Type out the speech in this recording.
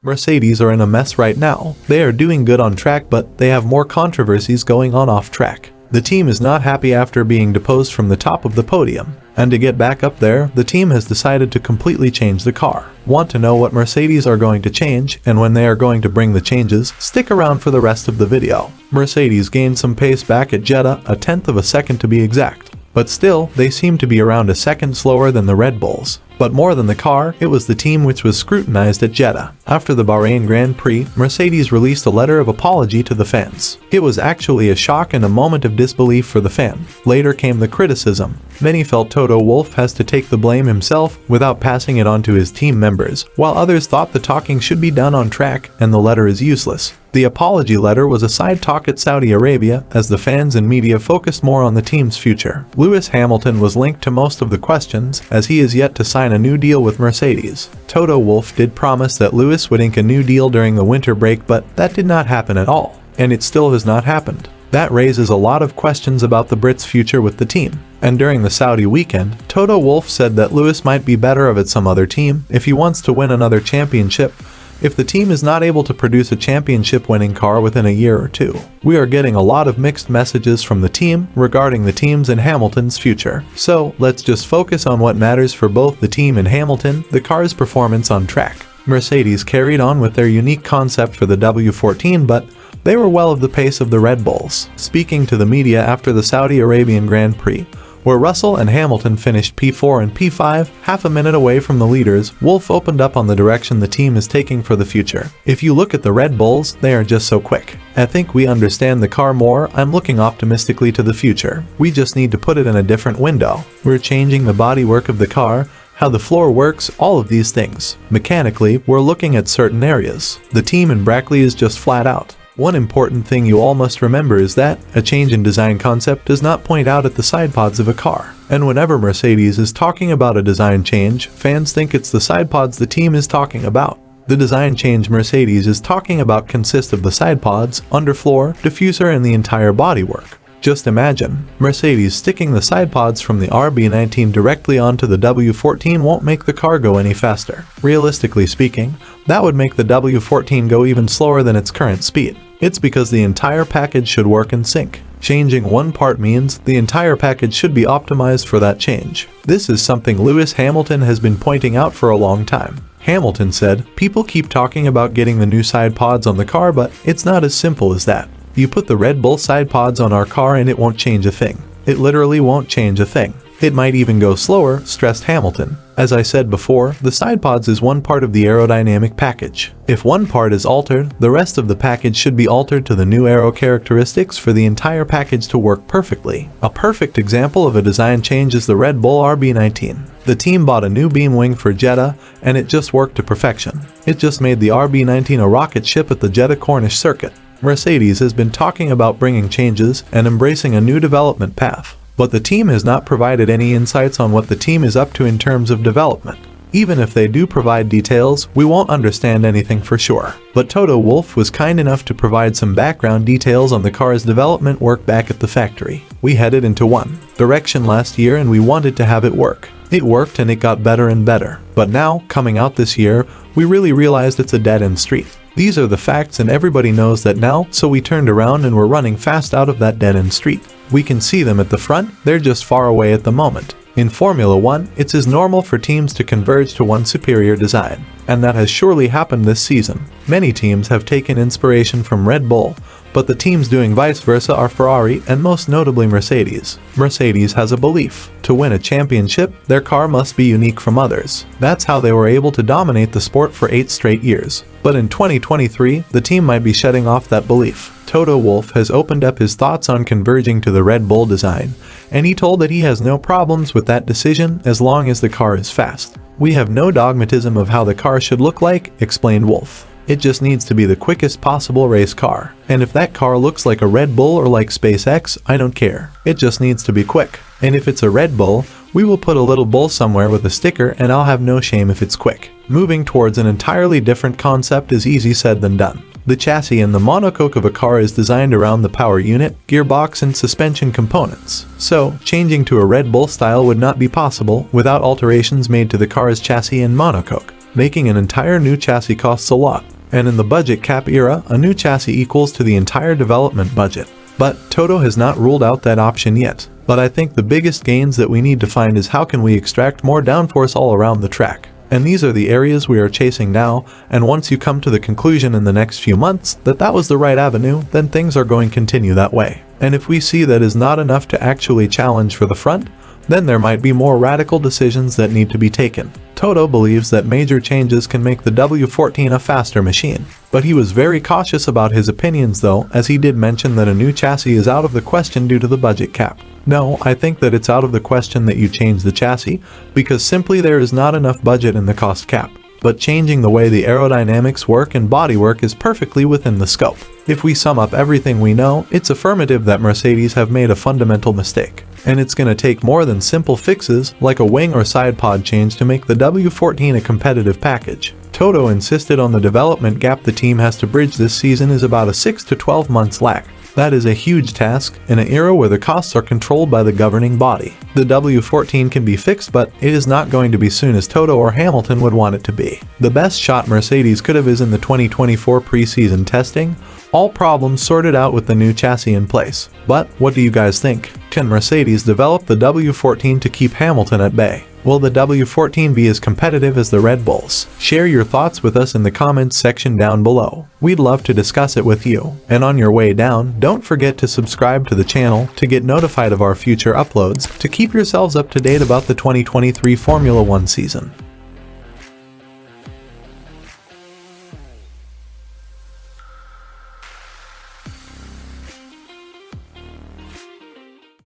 Mercedes are in a mess right now. They are doing good on track, but they have more controversies going on off track. The team is not happy after being deposed from the top of the podium, and to get back up there, the team has decided to completely change the car. Want to know what Mercedes are going to change and when they are going to bring the changes? Stick around for the rest of the video. Mercedes gained some pace back at Jeddah, a tenth of a second to be exact. But still, they seem to be around a second slower than the Red Bulls. But more than the car, it was the team which was scrutinized at Jeddah. After the Bahrain Grand Prix, Mercedes released a letter of apology to the fans. It was actually a shock and a moment of disbelief for the fan. Later came the criticism. Many felt Toto Wolff has to take the blame himself without passing it on to his team members, while others thought the talking should be done on track and the letter is useless. The apology letter was a side talk at Saudi Arabia as the fans and media focused more on the team's future. Lewis Hamilton was linked to most of the questions as he is yet to sign a new deal with Mercedes. Toto Wolff did promise that Lewis would ink a new deal during the winter break, but that did not happen at all, and it still has not happened. That raises a lot of questions about the Brits' future with the team. And during the Saudi weekend, Toto Wolff said that Lewis might be better off at some other team if he wants to win another championship, if the team is not able to produce a championship-winning car within a year or two. We are getting a lot of mixed messages from the team regarding the team's and Hamilton's future. So, let's just focus on what matters for both the team and Hamilton, the car's performance on track. Mercedes carried on with their unique concept for the W14, but they were well of the pace of the Red Bulls. Speaking to the media after the Saudi Arabian Grand Prix, where Russell and Hamilton finished P4 and P5, half a minute away from the leaders, Wolff opened up on the direction the team is taking for the future. If you look at the Red Bulls, they are just so quick. I think we understand the car more. I'm looking optimistically to the future. We just need to put it in a different window. We're changing the bodywork of the car, how the floor works, all of these things. Mechanically, we're looking at certain areas. The team in Brackley is just flat out. One important thing you all must remember is that a change in design concept does not point out at the side pods of a car. And whenever Mercedes is talking about a design change, fans think it's the side pods the team is talking about. The design change Mercedes is talking about consists of the side pods, underfloor, diffuser, and the entire bodywork. Just imagine, Mercedes sticking the side pods from the RB19 directly onto the W14 won't make the car go any faster. Realistically speaking, that would make the W14 go even slower than its current speed. It's because the entire package should work in sync. Changing one part means the entire package should be optimized for that change. This is something Lewis Hamilton has been pointing out for a long time. Hamilton said, "People keep talking about getting the new side pods on the car, but it's not as simple as that. You put the Red Bull side pods on our car and it won't change a thing. It literally won't change a thing. It might even go slower," stressed Hamilton. As I said before, the side pods is one part of the aerodynamic package. If one part is altered, the rest of the package should be altered to the new aero characteristics for the entire package to work perfectly. A perfect example of a design change is the Red Bull RB19. The team bought a new beam wing for Jeddah, and it just worked to perfection. It just made the RB19 a rocket ship at the Jeddah Corniche circuit. Mercedes has been talking about bringing changes and embracing a new development path, but the team has not provided any insights on what the team is up to in terms of development. Even if they do provide details, we won't understand anything for sure. But Toto Wolff was kind enough to provide some background details on the car's development work back at the factory. We headed into one direction last year and we wanted to have it work. It worked and it got better and better. But now, coming out this year, we really realized it's a dead-end street. These are the facts and everybody knows that now, so we turned around and we're running fast out of that dead-end street. We can see them at the front, they're just far away at the moment. In Formula 1, it's as normal for teams to converge to one superior design, and that has surely happened this season. Many teams have taken inspiration from Red Bull, but the teams doing vice versa are Ferrari and most notably Mercedes. Mercedes has a belief: to win a championship, their car must be unique from others. That's how they were able to dominate the sport for 8 straight years. But in 2023, the team might be shedding off that belief. Toto Wolff has opened up his thoughts on converging to the Red Bull design, and he told that he has no problems with that decision as long as the car is fast. "We have no dogmatism of how the car should look like," explained Wolff. "It just needs to be the quickest possible race car. And if that car looks like a Red Bull or like SpaceX, I don't care. It just needs to be quick. And if it's a Red Bull, we will put a little bull somewhere with a sticker and I'll have no shame if it's quick." Moving towards an entirely different concept is easy said than done. The chassis and the monocoque of a car is designed around the power unit, gearbox, and suspension components. So, changing to a Red Bull style would not be possible without alterations made to the car's chassis and monocoque. making an entire new chassis costs a lot. And in the budget cap era, a new chassis equals to the entire development budget. But Toto has not ruled out that option yet. But I think the biggest gains that we need to find is how can we extract more downforce all around the track. And these are the areas we are chasing now, and once you come to the conclusion in the next few months that that was the right avenue, then things are going to continue that way. And if we see that is not enough to actually challenge for the front, then there might be more radical decisions that need to be taken. Toto believes that major changes can make the W14 a faster machine, but he was very cautious about his opinions though, as he did mention that a new chassis is out of the question due to the budget cap. No, I think that it's out of the question that you change the chassis, because simply there is not enough budget in the cost cap. But changing the way the aerodynamics work and bodywork is perfectly within the scope. If we sum up everything we know, it's affirmative that Mercedes have made a fundamental mistake. And it's going to take more than simple fixes, like a wing or side pod change to make the W14 a competitive package. Toto insisted on the development gap the team has to bridge this season is about a 6 to 12 months lag. That is a huge task in an era where the costs are controlled by the governing body. The W14 can be fixed, but it is not going to be soon as Toto or Hamilton would want it to be. The best shot Mercedes could have is in the 2024 pre-season testing, all problems sorted out with the new chassis in place. But what do you guys think? Can Mercedes develop the W14 to keep Hamilton at bay? Will the W14 be as competitive as the Red Bulls? Share your thoughts with us in the comments section down below. We'd love to discuss it with you. And on your way down, don't forget to subscribe to the channel to get notified of our future uploads to keep yourselves up to date about the 2023 Formula 1 season.